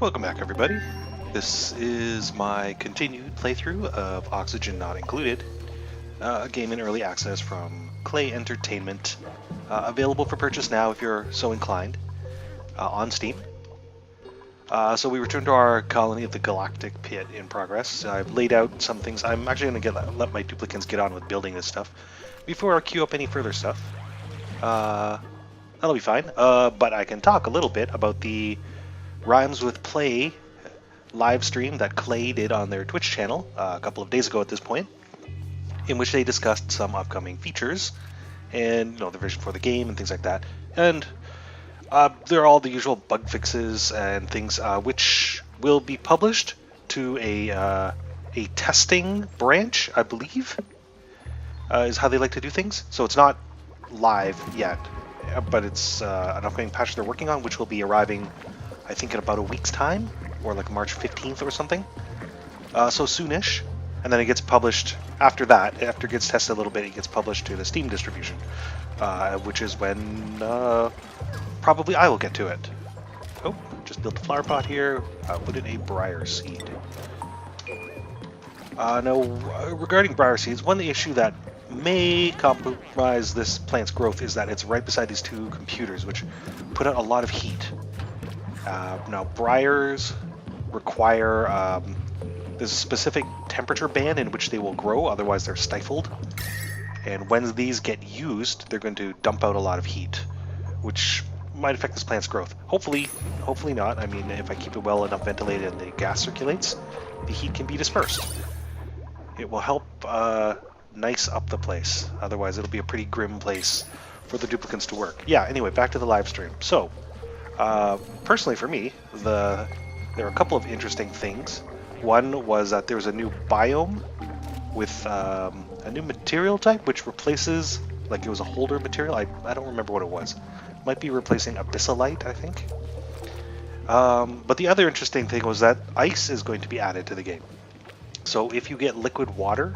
Welcome back, everybody. This is my continued playthrough of Oxygen Not Included, a game in early access from Klei Entertainment, available for purchase now if you're so inclined, on Steam. So we return to our colony of the Galactic Pit in progress. I've laid out some things. I'm actually going to let my duplicants get on with building this stuff before I queue up any further stuff. That'll be fine, but I can talk a little bit about the Rhymes with Play live stream that Klei did on their Twitch channel a couple of days ago at this point, in which they discussed some upcoming features and the vision for the game and things like that. And there are all the usual bug fixes and things which will be published to a testing branch, I believe, is how they like to do things. So it's not live yet, but it's an upcoming patch they're working on, which will be arriving, I think, in about a week's time, or like March 15th or something. So soonish. And then it gets published after that. After it gets tested a little bit, it gets published to the Steam distribution, which is when probably I will get to it. Oh, just built a flower pot here. Put in a briar seed. Now, regarding briar seeds, one issue that may compromise this plant's growth is that it's right beside these two computers, which put out a lot of heat. Now, briars require there's a specific temperature band in which they will grow, otherwise they're stifled. And when these get used, they're going to dump out a lot of heat, which might affect this plant's growth. Hopefully not. I mean, if I keep it well enough ventilated and the gas circulates, the heat can be dispersed. It will help nice up the place. Otherwise, it'll be a pretty grim place for the duplicants to work. Yeah, anyway, back to the live stream. So, personally for me, there are a couple of interesting things. One was that there was a new biome with a new material type, which replaces, like it was a holder material. I don't remember what it was. Might be replacing abyssalite, I think. But the other interesting thing was that ice is going to be added to the game. So if you get liquid water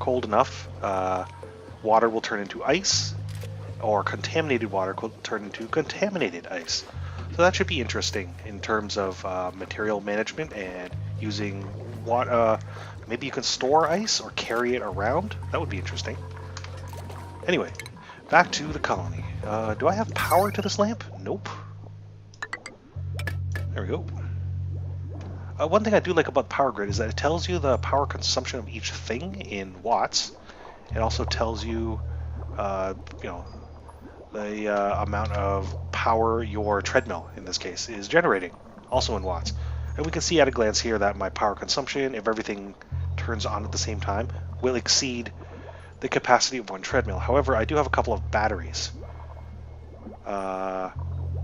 cold enough, water will turn into ice, or contaminated water will turn into contaminated ice. So that should be interesting in terms of material management and using water. Maybe you can store ice or carry it around. That would be interesting. Anyway, back to the colony. Do I have power to this lamp? Nope. There we go. One thing I do like about the power grid is that it tells you the power consumption of each thing in watts. It also tells you, the amount of power your treadmill, in this case, is generating, also in watts. And we can see at a glance here that my power consumption, if everything turns on at the same time, will exceed the capacity of one treadmill. However, I do have a couple of batteries.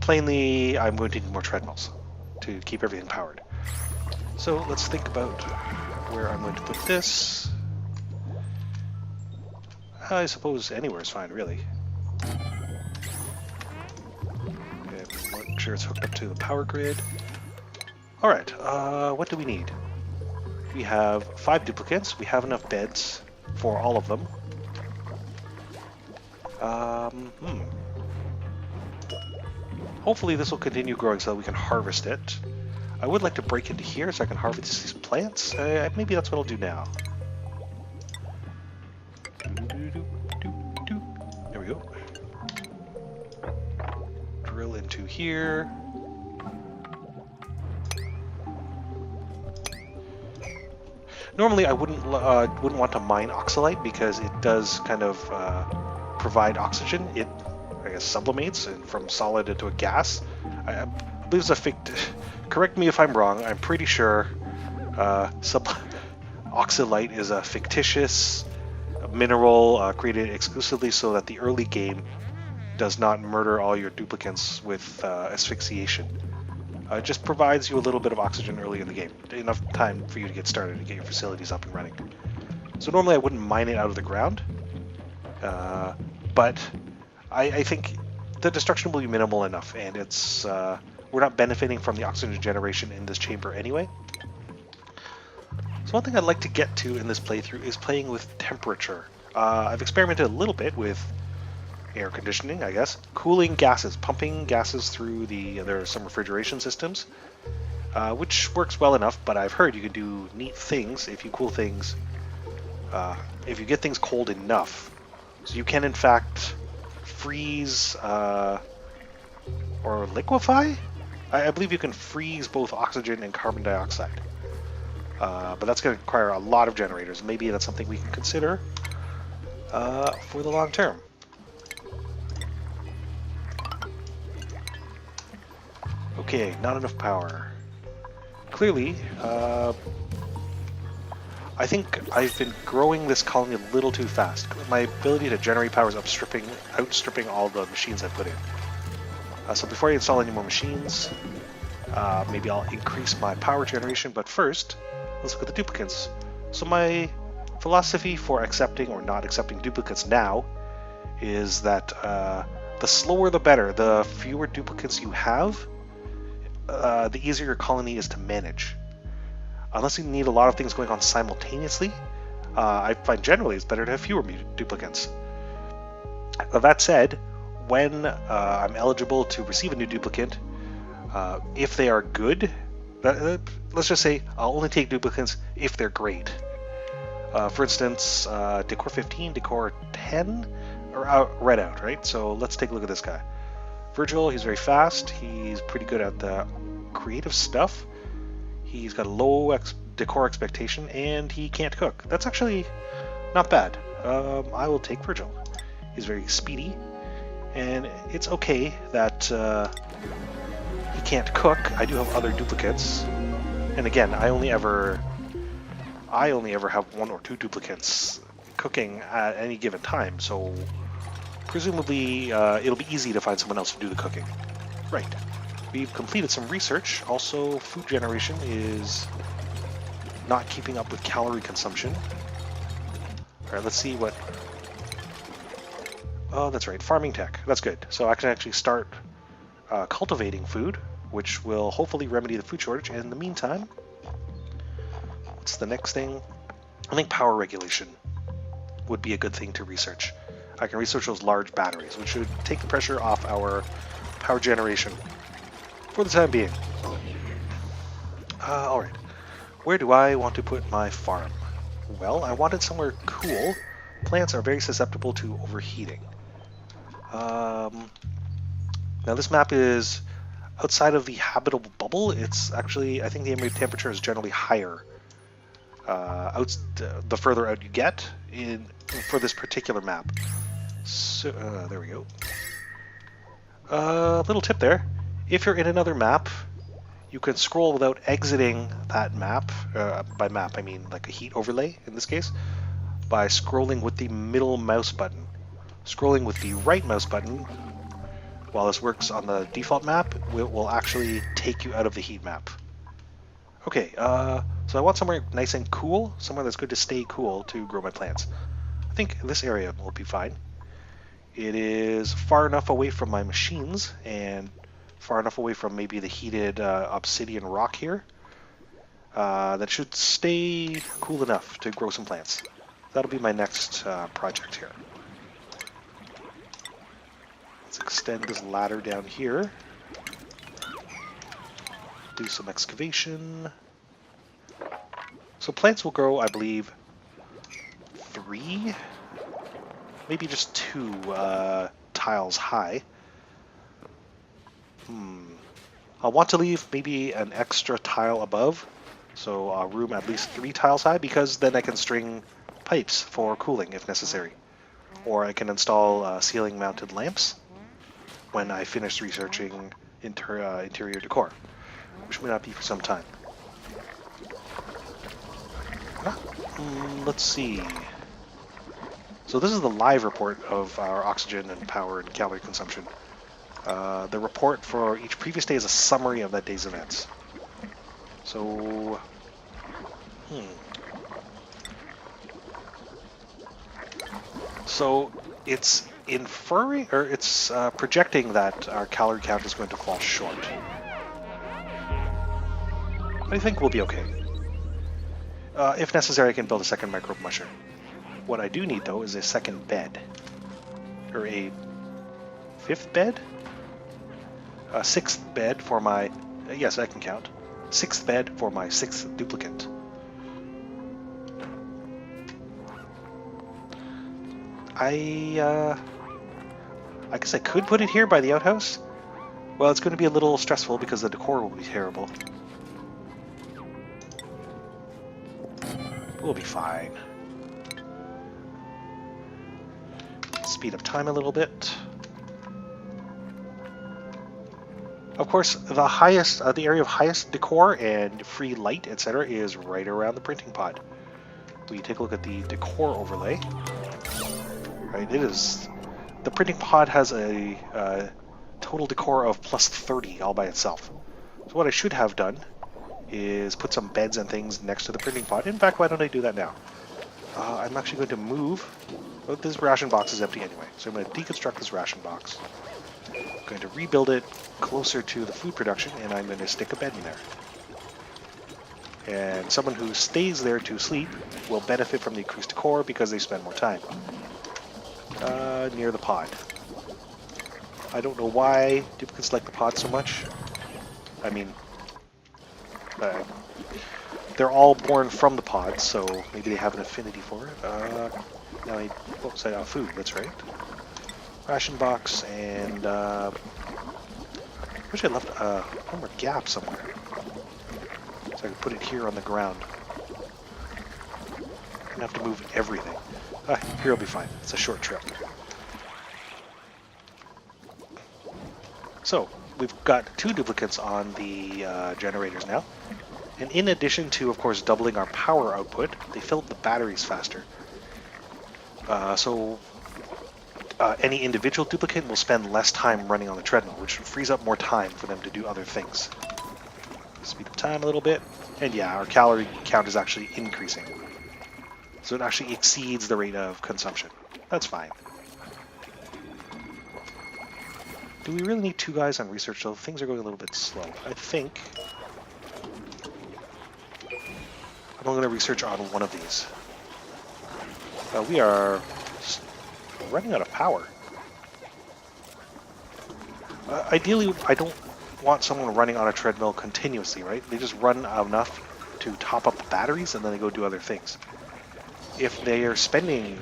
Plainly, I'm going to need more treadmills to keep everything powered. So let's think about where I'm going to put this. I suppose anywhere is fine, really. Okay, make sure it's hooked up to the power grid. Alright, what do we need? We have 5 duplicates. We have enough beds for all of them. Hopefully this will continue growing so that we can harvest it. I would like to break into here so I can harvest these plants. Maybe that's what I'll do now. There we go. Drill into here. Normally I wouldn't want to mine oxalite because it does kind of provide oxygen. It, I guess, sublimates from solid into a gas. I believe it's a correct me if I'm wrong. I'm pretty sure oxalite is a fictitious mineral created exclusively so that the early game does not murder all your duplicants with asphyxiation. It just provides you a little bit of oxygen early in the game, enough time for you to get started and get your facilities up and running. So normally I wouldn't mine it out of the ground, but I think the destruction will be minimal enough, and it's we're not benefiting from the oxygen generation in this chamber anyway. So one thing I'd like to get to in this playthrough is playing with temperature. I've experimented a little bit with air conditioning, I guess, cooling gases, pumping gases through there are some refrigeration systems. which works well enough, but I've heard you can do neat things if you cool things, if you get things cold enough. So you can, in fact, freeze or liquefy? I believe you can freeze both oxygen and carbon dioxide. But that's going to require a lot of generators. Maybe that's something we can consider for the long term. Okay, not enough power. Clearly, I think I've been growing this colony a little too fast. My ability to generate power is outstripping all the machines I put in. So before I install any more machines, maybe I'll increase my power generation, but first, let's look at the duplicates. So my philosophy for accepting or not accepting duplicates now is that the slower the better. The fewer duplicates you have, the easier your colony is to manage. Unless you need a lot of things going on simultaneously, I find generally it's better to have fewer duplicates. That said, when I'm eligible to receive a new duplicate, if they are good, let's just say I'll only take duplicates if they're great. For instance, Decor 15, Decor 10 are read out, right? So let's take a look at this guy. Virgil, he's very fast. He's pretty good at the creative stuff. He's got a low decor expectation, and he can't cook. That's actually not bad. I will take Virgil. He's very speedy, and it's okay that he can't cook. I do have other duplicates, and again, I only ever have 1 or 2 duplicates cooking at any given time. So presumably, it'll be easy to find someone else to do the cooking. Right. We've completed some research. Also, food generation is not keeping up with calorie consumption. Alright, let's see what... Oh, that's right, farming tech. That's good. So I can actually start cultivating food, which will hopefully remedy the food shortage. And in the meantime, what's the next thing? I think power regulation would be a good thing to research. I can research those large batteries, which should take the pressure off our power generation for the time being. Alright, where do I want to put my farm? Well, I want it somewhere cool. Plants are very susceptible to overheating. Now this map is outside of the habitable bubble. It's actually, I think the ambient temperature is generally higher the further out you get for this particular map. So, there we go. Little tip there. If you're in another map, you can scroll without exiting that map. By map, I mean like a heat overlay in this case, by scrolling with the middle mouse button. Scrolling with the right mouse button, while this works on the default map, will actually take you out of the heat map. Okay, so I want somewhere nice and cool, somewhere that's good to stay cool to grow my plants. I think this area will be fine. It is far enough away from my machines and far enough away from maybe the heated obsidian rock here that should stay cool enough to grow some plants. That'll be my next project here. Let's extend this ladder down here. Do some excavation. So plants will grow, I believe, 3, maybe just 2 tiles high. I'll want to leave maybe an extra tile above, so room at least 3 tiles high, because then I can string pipes for cooling if necessary. Or I can install ceiling mounted lamps when I finish researching interior decor, which may not be for some time. Let's see. So this is the live report of our oxygen and power and calorie consumption. The report for each previous day is a summary of that day's events. So, So it's inferring, or it's projecting that our calorie count is going to fall short. I think we'll be okay. If necessary, I can build a second microbe mushroom. What I do need, though, is a second bed. Or a 5th bed? A 6th bed for my... yes, I can count. 6th bed for my 6th duplicate. I guess I could put it here by the outhouse. Well, it's going to be a little stressful because the decor will be terrible. We'll be fine. Speed up time a little bit. Of course, the highest, the area of highest decor and free light, etc., is right around the printing pod. We take a look at the decor overlay. Right, it is. The printing pod has a total decor of plus 30 all by itself. So what I should have done is put some beds and things next to the printing pod. In fact, why don't I do that now? I'm actually going to move. Oh, this ration box is empty anyway, so I'm going to deconstruct this ration box. I'm going to rebuild it closer to the food production, and I'm going to stick a bed in there. And someone who stays there to sleep will benefit from the increased decor because they spend more time near the pod. I don't know why duplicates like the pod so much. I mean, they're all born from the pod, so maybe they have an affinity for it. Now, what was that? Food, that's right. Ration box, and I wish I left one more gap somewhere. So I could put it here on the ground. I'm gonna have to move everything. Here will be fine. It's a short trip. So, we've got 2 duplicates on the generators now. And in addition to, of course, doubling our power output, they fill up the batteries faster. Any individual duplicate will spend less time running on the treadmill, which frees up more time for them to do other things. Speed up time a little bit. And yeah, our calorie count is actually increasing. So it actually exceeds the rate of consumption. That's fine. Do we really need 2 guys on research, though? Things are going a little bit slow. I think I'm going to research on one of these. We are running out of power. Ideally, I don't want someone running on a treadmill continuously, right? They just run enough to top up the batteries and then they go do other things. If they are spending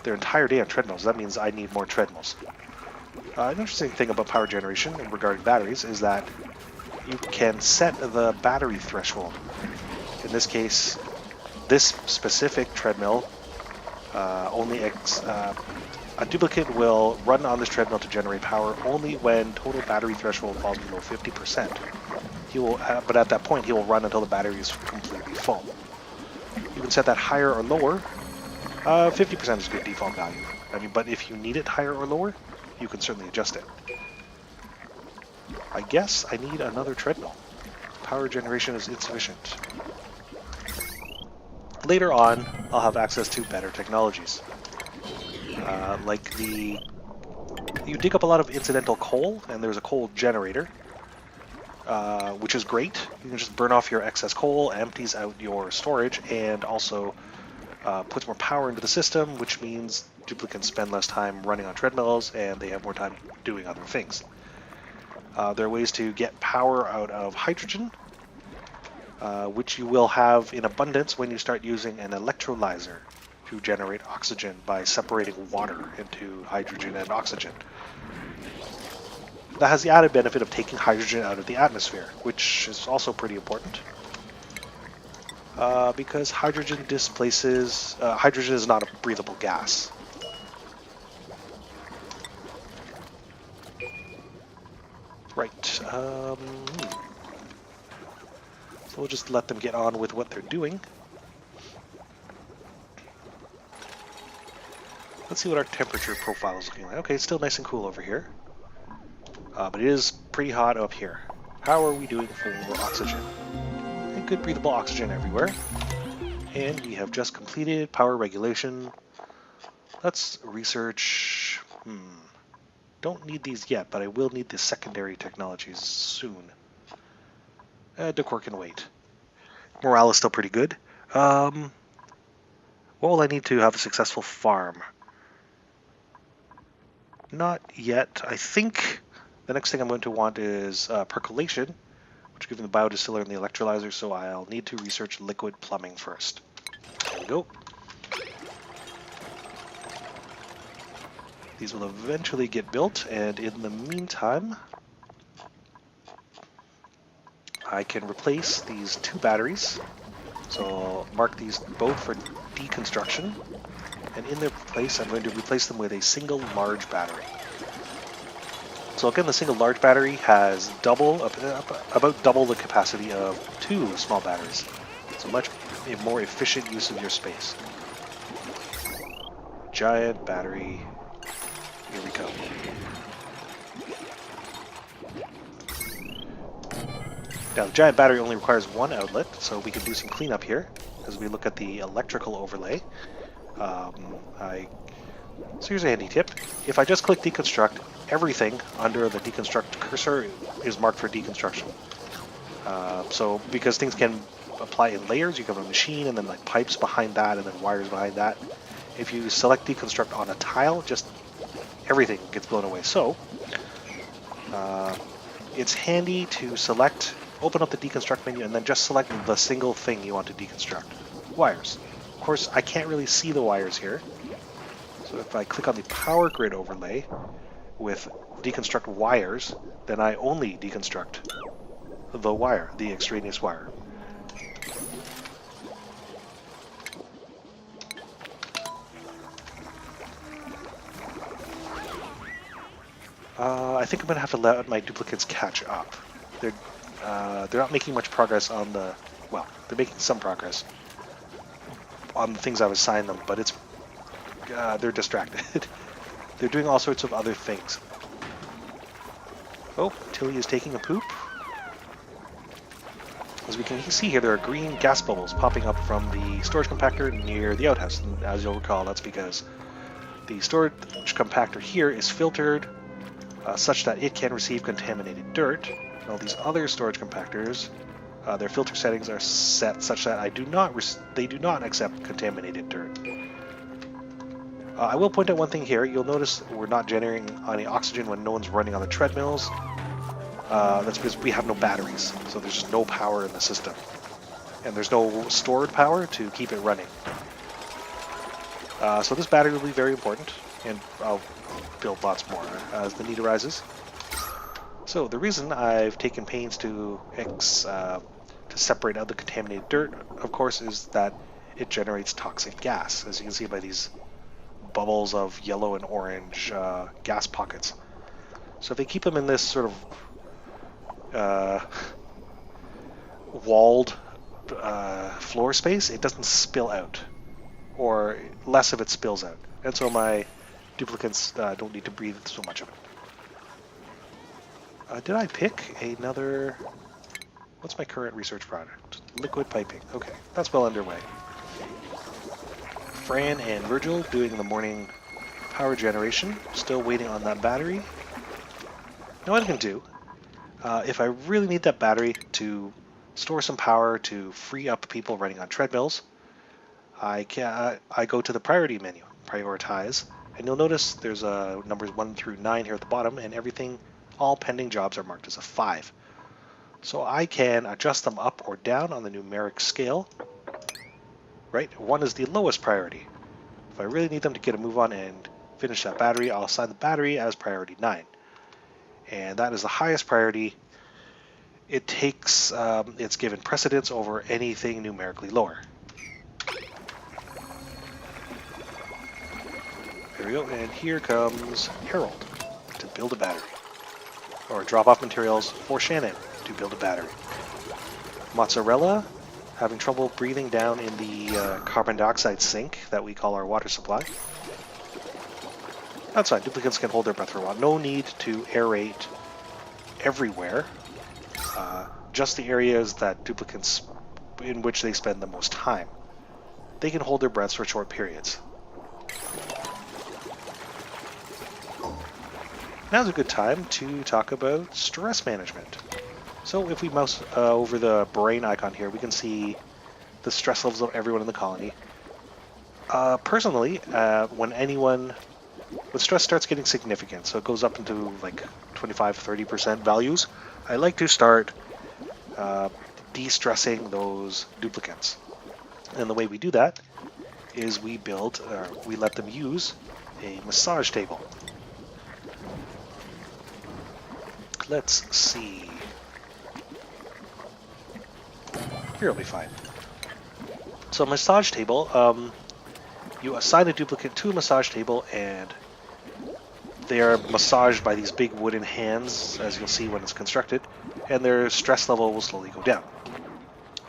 their entire day on treadmills, that means I need more treadmills. An interesting thing about power generation regarding batteries is that you can set the battery threshold. In this case, this specific treadmill a duplicate will run on this treadmill to generate power only when total battery threshold falls below 50%. He will, but at that point, he will run until the battery is completely full. You can set that higher or lower. 50% is a good default value. I mean, but if you need it higher or lower, you can certainly adjust it. I guess I need another treadmill. Power generation is insufficient. Later on, I'll have access to better technologies. You dig up a lot of incidental coal, and there's a coal generator, which is great. You can just burn off your excess coal, empties out your storage, and also puts more power into the system, which means duplicates spend less time running on treadmills, and they have more time doing other things. There are ways to get power out of hydrogen, which you will have in abundance when you start using an electrolyzer to generate oxygen by separating water into hydrogen and oxygen. That has the added benefit of taking hydrogen out of the atmosphere, which is also pretty important. Because hydrogen displaces... hydrogen is not a breathable gas. Right. So we'll just let them get on with what they're doing. Let's see what our temperature profile is looking like. Okay, it's still nice and cool over here. But it is pretty hot up here. How are we doing for oxygen? Okay, good breathable oxygen everywhere. And we have just completed power regulation. Let's research... Don't need these yet, but I will need the secondary technologies soon. Decor can wait. Morale is still pretty good. What will I need to have a successful farm? Not yet. I think the next thing I'm going to want is percolation, which given the biodistiller and the electrolyzer, so I'll need to research liquid plumbing first. There we go. These will eventually get built, and in the meantime, I can replace these 2 batteries. So I'll mark these both for deconstruction, and in their place I'm going to replace them with a single large battery. So again, the single large battery has about double the capacity of 2 small batteries. So much more efficient use of your space. Giant battery. Here we go. Now, the giant battery only requires 1 outlet, so we can do some cleanup here as we look at the electrical overlay. So here's a handy tip. If I just click deconstruct, everything under the deconstruct cursor is marked for deconstruction. So because things can apply in layers, you have a machine and then like pipes behind that and then wires behind that. If you select deconstruct on a tile, just everything gets blown away. So it's handy to select, open up the deconstruct menu, and then just select the single thing you want to deconstruct. Wires. Of course, I can't really see the wires here. So if I click on the power grid overlay with deconstruct wires, then I only deconstruct the wire, the extraneous wire. I think I'm going to have to let my duplicates catch up. They're not making much progress on the... Well, they're making some progress on the things I've assigned them, but it's they're distracted. They're doing all sorts of other things. Oh, Tilly is taking a poop. As we can see here, there are green gas bubbles popping up from the storage compactor near the outhouse. And as you'll recall, that's because the storage compactor here is filtered such that it can receive contaminated dirt. And all these other storage compactors, their filter settings are set such that they do not accept contaminated dirt. I will point out one thing here. You'll notice we're not generating any oxygen when no one's running on the treadmills. That's because we have no batteries, so there's just no power in the system. And there's no stored power to keep it running. So this battery will be very important, and I'll build lots more as the need arises. So the reason I've taken pains to separate out the contaminated dirt, of course, is that it generates toxic gas, as you can see by these bubbles of yellow and orange gas pockets. So if they keep them in this sort of walled floor space, it doesn't spill out, or less of it spills out, and so my duplicates don't need to breathe so much of it. Did I pick another... What's my current research product? Liquid piping. Okay, that's well underway. Fran and Virgil doing the morning power generation. Still waiting on that battery. Now what I can do, if I really need that battery to store some power to free up people running on treadmills, I go to the priority menu, prioritize, and you'll notice there's numbers 1 through 9 here at the bottom, and everything, all pending jobs are marked as a 5. So I can adjust them up or down on the numeric scale. Right, 1 is the lowest priority. If I really need them to get a move on and finish that battery, I'll assign the battery as priority 9. And that is the highest priority. It takes, it's given precedence over anything numerically lower. There we go, and here comes Harold to build a battery. Or drop off materials for Shannon to build a battery. Mozzarella, having trouble breathing down in the carbon dioxide sink that we call our water supply. That's fine, duplicates can hold their breath for a while. No need to aerate everywhere. Just the areas that duplicates in which they spend the most time. They can hold their breaths for short periods. Now's a good time to talk about stress management. So if we mouse over the brain icon here, we can see the stress levels of everyone in the colony. Personally, when stress starts getting significant, so it goes up into like 25-30% values, I like to start de-stressing those duplicates. And the way we do that is we let them use a massage table. Let's see. Here will be fine. So massage table, you assign a duplicate to a massage table and they are massaged by these big wooden hands, as you'll see when it's constructed, and their stress level will slowly go down.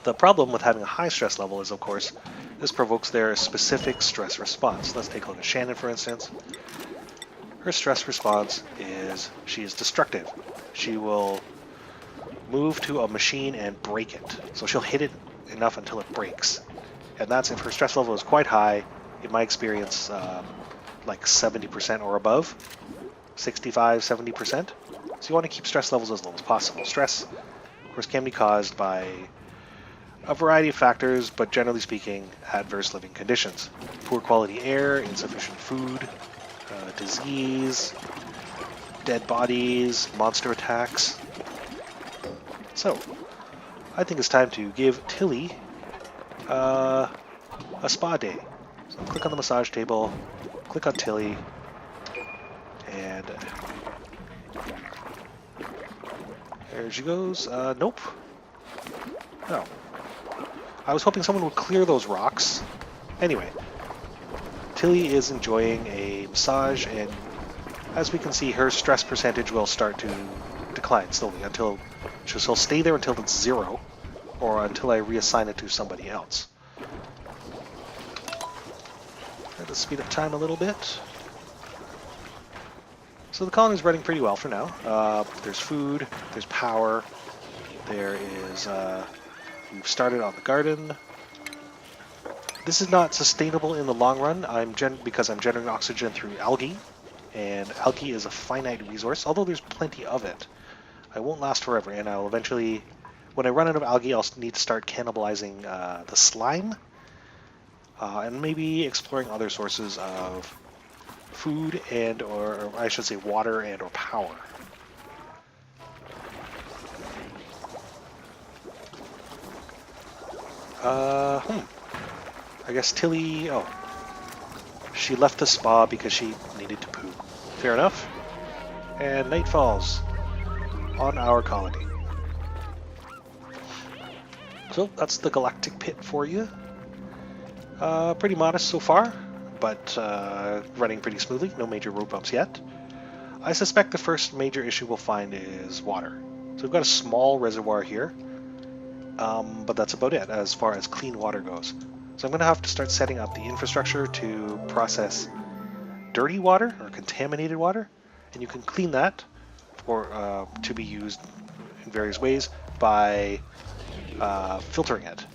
The problem with having a high stress level is, of course, this provokes their specific stress response. Let's take a look at Shannon, for instance. Her stress response is she is destructive. She will move to a machine and break it. So she'll hit it enough until it breaks. And that's if her stress level is quite high, in my experience, like 70% or above, 65, 70%. So you want to keep stress levels as low as possible. Stress, of course, can be caused by a variety of factors, but generally speaking, adverse living conditions. Poor quality air, insufficient food, disease, dead bodies, monster attacks. So, I think it's time to give Tilly a spa day. So click on the massage table, click on Tilly, and there she goes. Nope. No. I was hoping someone would clear those rocks. Anyway, Tilly is enjoying a massage, and as we can see, her stress percentage will start to decline slowly until she'll stay there until it's 0, or until I reassign it to somebody else. Let's speed up time a little bit. So the colony is running pretty well for now. There's food, there's power, there is... we've started on the garden. This is not sustainable in the long run. Because I'm generating oxygen through algae, and algae is a finite resource, although there's plenty of it. I won't last forever, and I'll eventually, when I run out of algae, I'll need to start cannibalizing the slime, and maybe exploring other sources of food and, or I should say, water and or power. I guess Tilly, she left the spa because she needed to poo. Fair enough. And night falls on our colony. So that's the galactic pit for you. Pretty modest so far, but running pretty smoothly. No major road bumps yet. I suspect the first major issue we'll find is water. So we've got a small reservoir here. But that's about it as far as clean water goes. So I'm going to have to start setting up the infrastructure to process dirty water or contaminated water, and you can clean that or to be used in various ways by filtering it,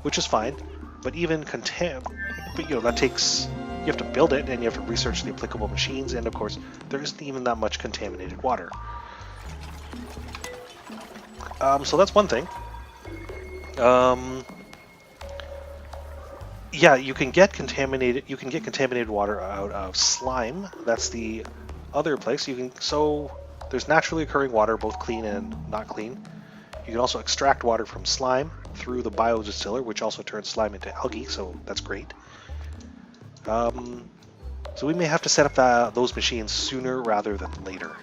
which is fine. But even that takes, you have to build it and you have to research the applicable machines, and of course there isn't even that much contaminated water. So that's one thing. Yeah, you can get contaminated water out of slime. That's the other place. So there's naturally occurring water, both clean and not clean. You can also extract water from slime through the biodistiller, which also turns slime into algae, so that's great. So we may have to set up those machines sooner rather than later.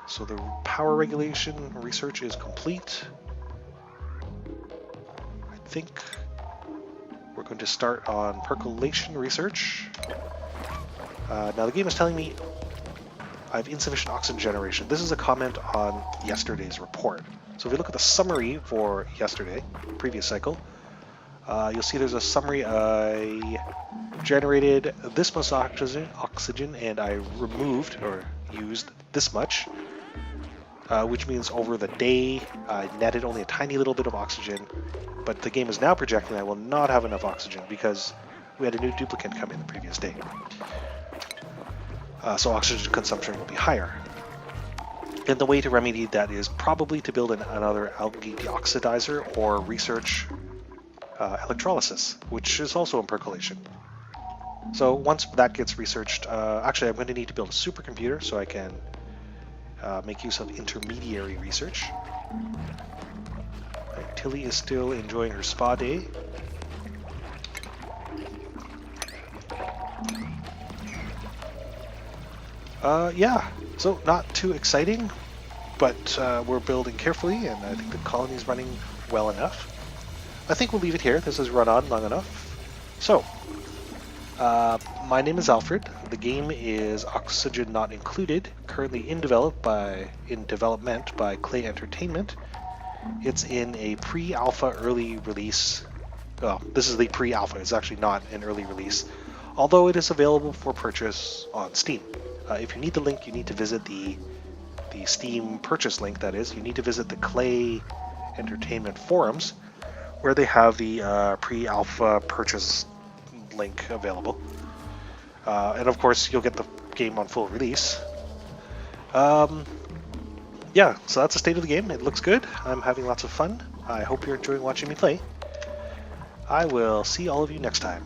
So the power regulation research is complete. I think we're going to start on percolation research. Now the game is telling me I have insufficient oxygen generation. This is a comment on yesterday's report. So if you look at the summary for yesterday, previous cycle, you'll see there's a summary. I generated this much oxygen and I removed or used this much, which means over the day I netted only a tiny little bit of oxygen, but the game is now projecting I will not have enough oxygen because we had a new duplicate come in the previous day. So oxygen consumption will be higher. And the way to remedy that is probably to build another algae deoxidizer or research electrolysis, which is also in percolation. So once that gets researched, actually I'm going to need to build a supercomputer so I can make use of intermediary research. Tilly is still enjoying her spa day. Yeah, so not too exciting, but we're building carefully, and I think the colony is running well enough. I think we'll leave it here. This has run on long enough. So, my name is Alfred. The game is Oxygen Not Included, currently in development by Klei Entertainment. It's in a pre-alpha early release. Well, this is the pre-alpha. It's actually not an early release, although it is available for purchase on Steam. If you need the link, you need to visit the Steam purchase link. That is, you need to visit the Klei Entertainment forums, where they have the pre-alpha purchase link available. And of course, you'll get the game on full release. Yeah, so that's the state of the game. It looks good. I'm having lots of fun. I hope you're enjoying watching me play. I will see all of you next time.